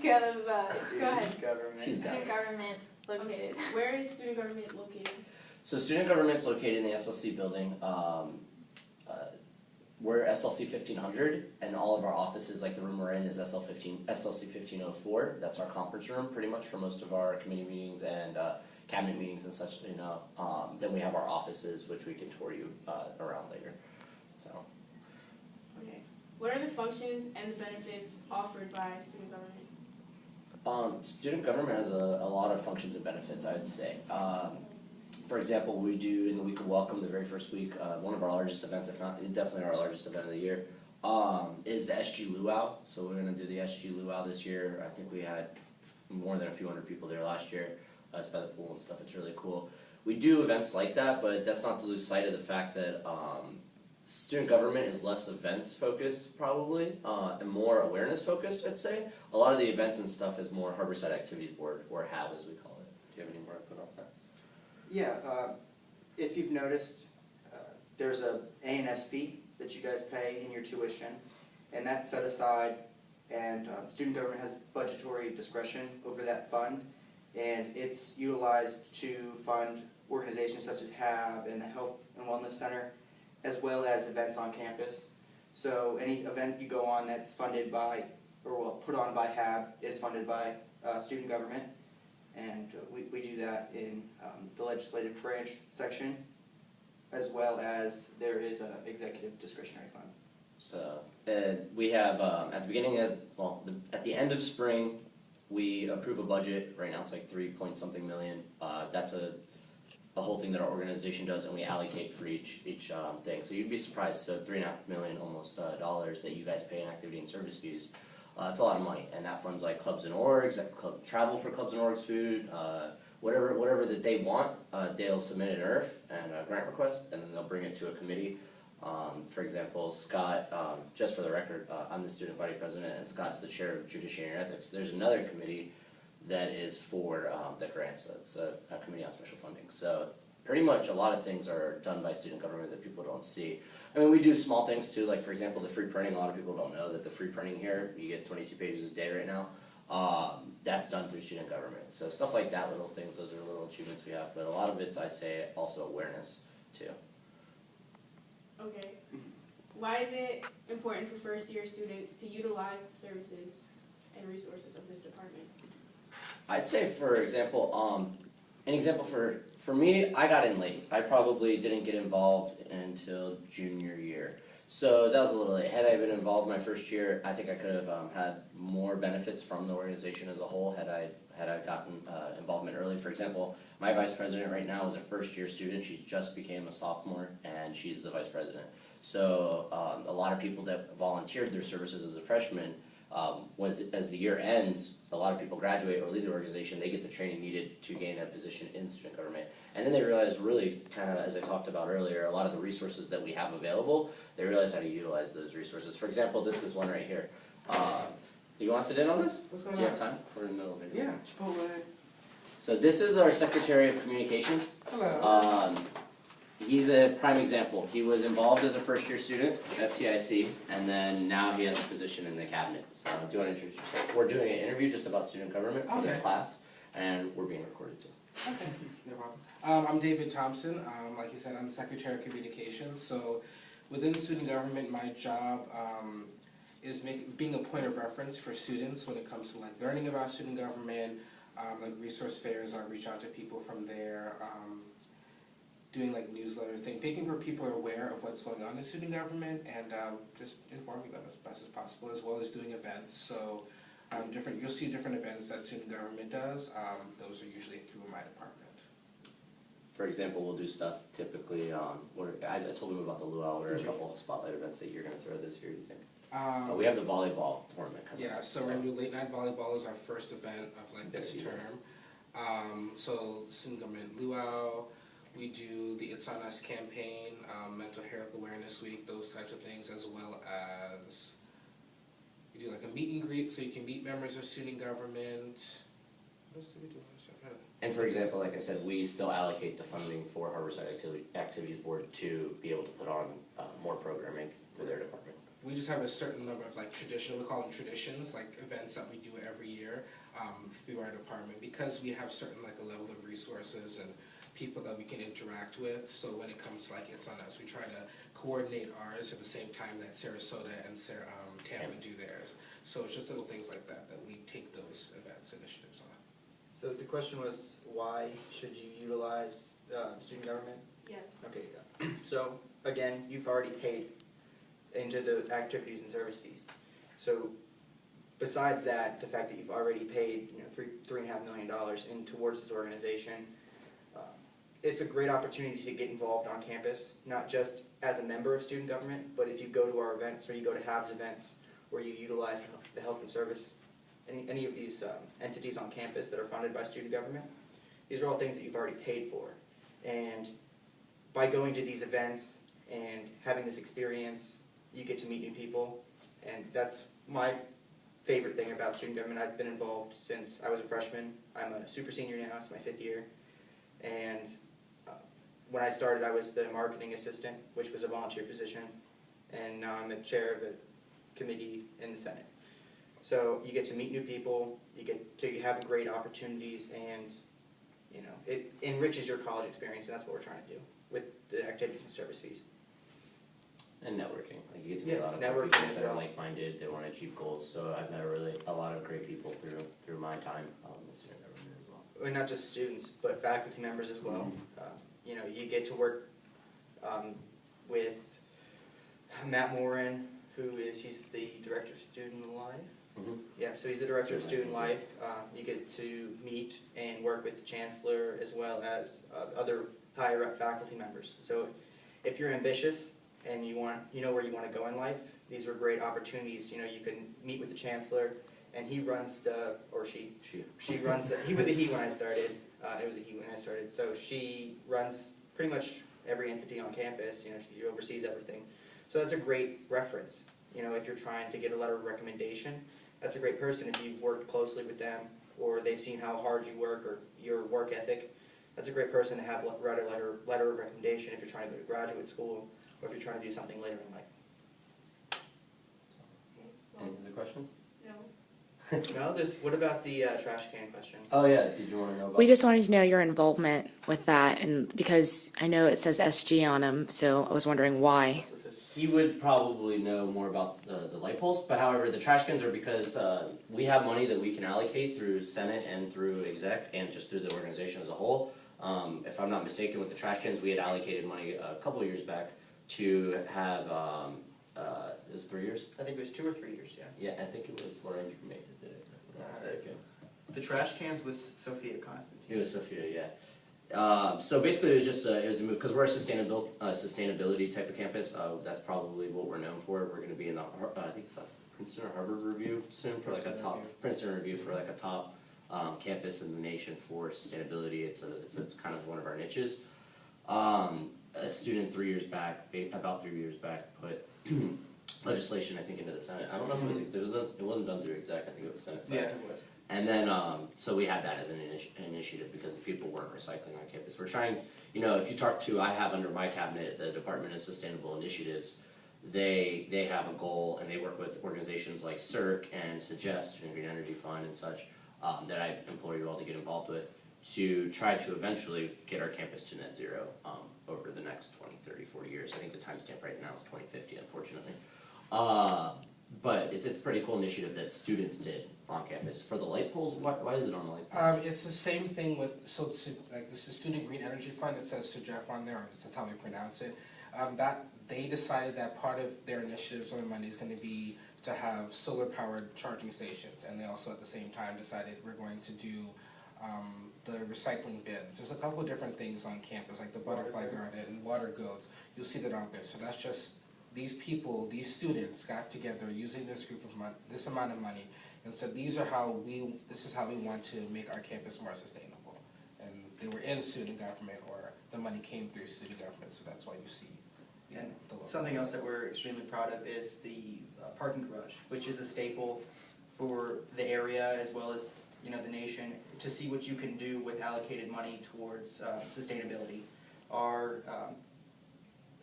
Go ahead. Government. She's got Student it. government located. Where is student government located? So student government's located in the SLC building. We're SLC 1500, and all of our offices, like the room we're in, is SLC 1504. That's our conference room, pretty much, for most of our committee meetings and cabinet meetings and such. Then we have our offices, which we can tour you around later. So. Okay. What are the functions and the benefits offered by student government? Student government has a lot of functions and benefits, I would say. For example, we do in the week of welcome, the very first week, one of our largest events, if not definitely our largest event of the year, is the SG Luau. So we're going to do the SG Luau this year. I think we had more than a few hundred people there last year. It's by the pool and stuff. It's really cool. We do events like that, but that's not to lose sight of the fact that student government is less events focused probably, and more awareness focused, I'd say. A lot of the events and stuff is more Harborside Activities Board, or HAB as we call it. Do you have any more input on that? Yeah, if you've noticed, there's a A&S fee that you guys pay in your tuition, and that's set aside, and student government has budgetary discretion over that fund, and it's utilized to fund organizations such as HAB and the Health and Wellness Center, as well as events on campus. So any event you go on that's funded by, or well, put on by HAB is funded by student government. And we do that in the legislative branch section, as well as there is an executive discretionary fund. So we have at the beginning of, at the end of spring, we approve a budget. Right now it's like 3-point-something million. That's a whole thing that our organization does, and we allocate for each thing. So you'd be surprised. So $3.5 million almost dollars that you guys pay in activity and service fees. It's a lot of money, and that funds like clubs and orgs, travel for clubs and orgs, food, whatever that they want. They'll submit an IRF and a grant request, and then they'll bring it to a committee. For example, Scott, just for the record, I'm the student body president, and Scott's the chair of Judiciary and Ethics. There's another committee that is for the grants. It's a committee on special funding. So pretty much a lot of things are done by student government that people don't see. I mean, we do small things too, like for example, the free printing. A lot of people don't know that the free printing here, you get 22 pages a day right now. That's done through student government. So stuff like that, little things, those are little achievements we have. But a lot of it's, I say, also awareness too. Okay. Why is it important for first-year students to utilize the services and resources of this department? I'd say, for example, an example for me, I got in late. I probably didn't get involved until junior year. So that was a little late. Had I been involved my first year, I think I could have had more benefits from the organization as a whole had I gotten involvement early. For example, my vice president right now is a first-year student. She just became a sophomore, and she's the vice president. So a lot of people that volunteered their services as a freshman, as the year ends, a lot of people graduate or leave the organization, they get the training needed to gain a position in student government. And then they realize really, kind of as I talked about earlier, a lot of the resources that we have available, they realize how to utilize those resources. For example, this is one right here. You want to sit in on this? What's going Do you on? have time? We're in the middle of it. Yeah, Chipotle. So this is our Secretary of Communications. Hello. He's a prime example. He was involved as a first-year student, FTIC, and then now he has a position in the cabinet. So do you want to introduce yourself? We're doing an interview just about student government for their class, and we're being recorded too. Okay, no problem. I'm David Thompson. Like you said, I'm the Secretary of Communications. So within student government, my job is being a point of reference for students when it comes to like learning about student government, like resource fairs. I reach out to people from there. Doing like newsletters, making sure people are aware of what's going on in student government, and just informing them as best as possible, as well as doing events. So you'll see different events that student government does. Those are usually through my department. For example, we'll do stuff typically, I told him about the luau, or a couple of spotlight events that you're going to throw this year, do you think? We have the volleyball tournament coming up. Yeah, so we're going to do late night volleyball as our first event of like this term. So student government luau. We do the It's On Us campaign, Mental Health Awareness Week, those types of things, as well as we do like a meet and greet so you can meet members of student government. What else do we do? And for example, like I said, we still allocate the funding for Harborside Activities Board to be able to put on more programming for their department. we just have a certain number of like traditional, we call them traditions, like events that we do every year through our department, because we have certain like a level of resources and people that we can interact with. So when it comes to like It's On Us, we try to coordinate ours at the same time that Sarasota and Tampa do theirs. So it's just little things like that that we take those events initiatives on. So the question was, why should you utilize student government? Yes. Okay, yeah. So again, you've already paid into the activities and service fees. So besides that, the fact that you've already paid, $3.5 million in towards this organization, it's a great opportunity to get involved on campus, not just as a member of student government, but if you go to our events or you go to HABS events where you utilize the health and service, any of these entities on campus that are funded by student government, these are all things that you've already paid for. And by going to these events and having this experience, you get to meet new people, and that's my favorite thing about student government. I've been involved since I was a freshman. I'm a super senior now, it's my 5th year, and when I started I was the marketing assistant, which was a volunteer position, and now I'm the chair of a committee in the Senate. So you get to meet new people, you get to have great opportunities, and it enriches your college experience, and that's what we're trying to do with the activities and service fees. And networking, like you get to meet a lot of networking people as that are well. like-minded, they want to achieve goals. So I've met a lot of great people through my time in the student government as well. And not just students, but faculty members as well. You get to work with Matt Morin, he's the director of student life. Mm-hmm. Yeah, so he's the director of Student student life. life. You get to meet and work with the chancellor as well as other higher up faculty members. So if you're ambitious and you know where you want to go in life, these are great opportunities. You can meet with the chancellor, and he runs she runs he was a he when I started. It was a he when I started. So she runs pretty much every entity on campus. She oversees everything. So that's a great reference. If you're trying to get a letter of recommendation, that's a great person. If you've worked closely with them, or they've seen how hard you work or your work ethic, that's a great person to have write a letter of recommendation if you're trying to go to graduate school or if you're trying to do something later in life. Any other questions? No. No, what about the trash can question? Oh yeah, did you want to know about? We just wanted to know your involvement with that, and because I know it says SG on them, so I was wondering why. So this is- He would probably know more about the light poles, but however, the trash cans are because we have money that we can allocate through Senate and through exec and just through the organization as a whole. If I'm not mistaken, with the trash cans, we had allocated money a couple of years back to have, it was 3 years? I think it was 2 or 3 years, yeah. Yeah, I think it was Lorraine Germain that did it, if I'm not mistaken. The trash cans was Sophia Constantine. It was Sophia, yeah. So basically, it was just it was a move because we're a sustainability type of campus. That's probably what we're known for. We're going to be in the I think it's a Princeton or Harvard review soon for like a top Princeton review for like a top campus in the nation for sustainability. It's kind of one of our niches. A student about 3 years back, put legislation I think into the Senate. I don't know if it wasn't done through exec. I think it was Senate side. Yeah, it was. And then, so we had that as an initiative because people weren't recycling on campus. We're trying, if you talk to, I have under my cabinet, the Department of Sustainable Initiatives, they have a goal and they work with organizations like CERC and SEGEF, Student Green Energy Fund and such, that I implore you all to get involved with, to try to eventually get our campus to net zero over the next 20, 30, 40 years. I think the timestamp right now is 2050, unfortunately. But it's a pretty cool initiative that students did on campus. For the light poles, why is it on the light poles? It's the same thing with, this is Student Green Energy Fund, it says SEGEF on there, or that's how we pronounce it. That they decided that part of their initiatives on Monday is going to be to have solar-powered charging stations, and they also at the same time decided we're going to do the recycling bins. There's a couple of different things on campus, like the butterfly garden and water goats. You'll see that out there. So that's just these students got together using this this amount of money, and said this is how we want to make our campus more sustainable. And they were in student government, or the money came through student government, so that's why you see. And something else that we're extremely proud of is the parking garage, which is a staple for the area as well as the nation, to see what you can do with allocated money towards sustainability.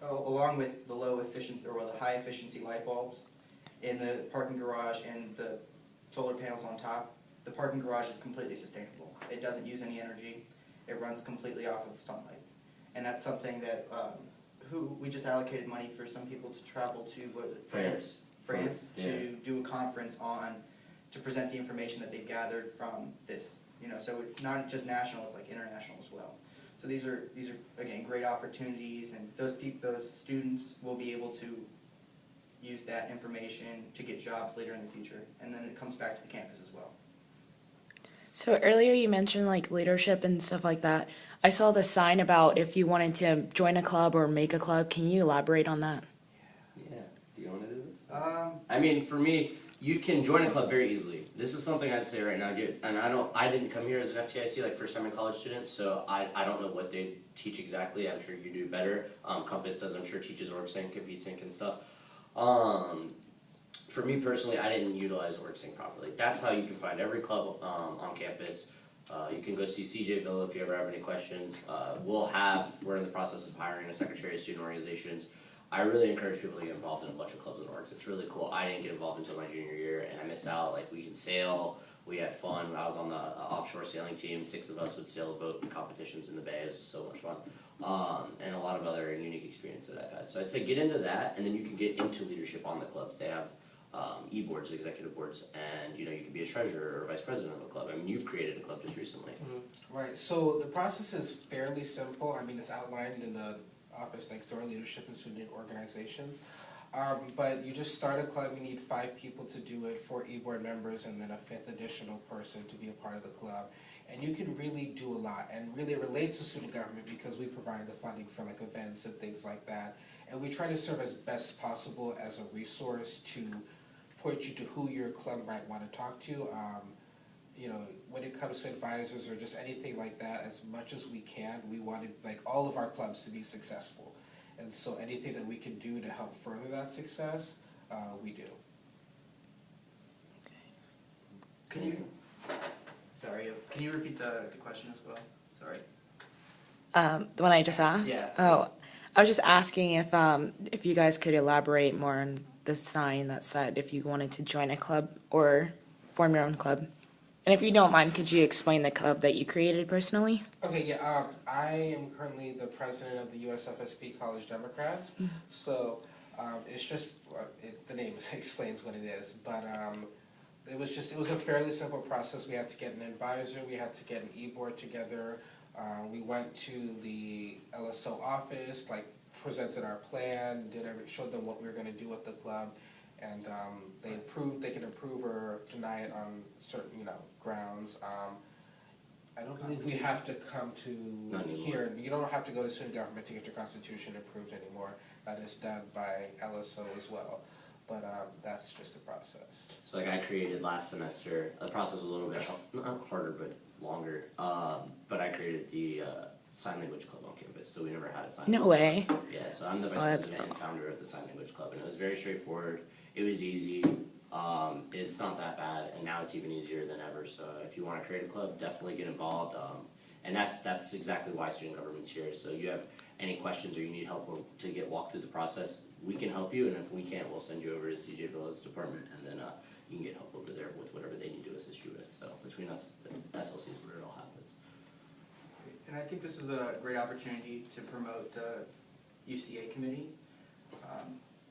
Along with the high efficiency light bulbs, in the parking garage and the solar panels on top, the parking garage is completely sustainable. It doesn't use any energy. It runs completely off of sunlight. And that's something that, we just allocated money for some people to travel to, what is it? France, Yeah. to do a conference to present the information that they've gathered from this. So it's not just national, it's like international as well. So these are again, great opportunities, and those students will be able to use that information to get jobs later in the future, and then it comes back to the campus as well. So earlier you mentioned like leadership and stuff like that. I saw the sign about if you wanted to join a club or make a club. Can you elaborate on that? Yeah. Do you want to do this? I mean, for me, you can join a club very easily. This is something I'd say right now. And I didn't come here as an FTIC, like first time in college student, so I don't know what they teach exactly. I'm sure you do better. Compass does, I'm sure, teaches OrgSync, CompeteSync and stuff. For me personally, I didn't utilize OrgSync properly. That's how you can find every club on campus. You can go see CJ Villa if you ever have any questions. We're in the process of hiring a secretary of student organizations. I really encourage people to get involved in a bunch of clubs and orgs. It's really cool. I didn't get involved until my junior year, and I missed out. Like, we can sail, we had fun. I was on the offshore sailing team. 6 of us would sail a boat in competitions in the bay. It was so much fun. And a lot of other unique experiences that I've had. So I'd say get into that, and then you can get into leadership on the clubs. They have e-boards, executive boards, and you can be a treasurer or vice president of a club. I mean, you've created a club just recently. Mm-hmm. Right, so the process is fairly simple. I mean, it's outlined in the office next door, leadership and student organizations. But you just start a club, you need 5 people to do it, 4 e-board members, and then a 5th additional person to be a part of the club. And you can really do a lot, and really it relates to student government because we provide the funding for like events and things like that. And we try to serve as best possible as a resource to point you to who your club might want to talk to. When it comes to advisors or just anything like that, as much as we can, we want all of our clubs to be successful. And so anything that we can do to help further that success, we do. Can you repeat the question as well? Sorry. The one I just asked? Yeah. Oh, I was just asking if you guys could elaborate more on the sign that said if you wanted to join a club or form your own club. And if you don't mind, could you explain the club that you created personally? Okay, yeah, I am currently the president of the USFSP College Democrats. Mm-hmm. So it's just, the name explains what it is, but it was a fairly simple process. We had to get an advisor, we had to get an e-board together. We went to the LSO office, presented our plan, showed them what we were going to do with the club, and they can approve or deny it on certain grounds. I don't believe we have to come to here. You don't have to go to student government to get your constitution approved anymore. That is done by LSO as well. But that's just the process. So I created last semester, the process was a little bit not harder but longer, but I created the sign language club on campus, so we never had a sign language No way. club. Yeah, so I'm the vice president and founder of the sign language club, and it was very straightforward. It was easy. It's not that bad, and now it's even easier than ever. So if you want to create a club, definitely get involved. And that's exactly why student government's here. So you have any questions or you need help to walk through the process, we can help you. And if we can't, we'll send you over to CJ Villa's department, and then you can get help over there with whatever they need to assist you with. So between us, the SLC is where it all happens. And I think this is a great opportunity to promote the UCA committee.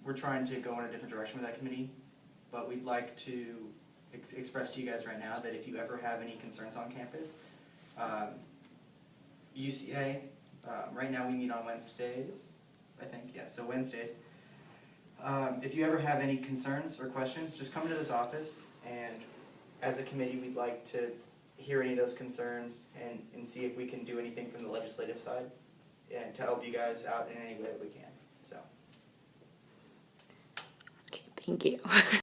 We're trying to go in a different direction with that committee, but we'd like to express to you guys right now that if you ever have any concerns on campus, UCA, right now we meet on Wednesdays, I think, yeah, so Wednesdays. If you ever have any concerns or questions, just come to this office, and as a committee, we'd like to hear any of those concerns and see if we can do anything from the legislative side and to help you guys out in any way that we can. So. Okay, thank you.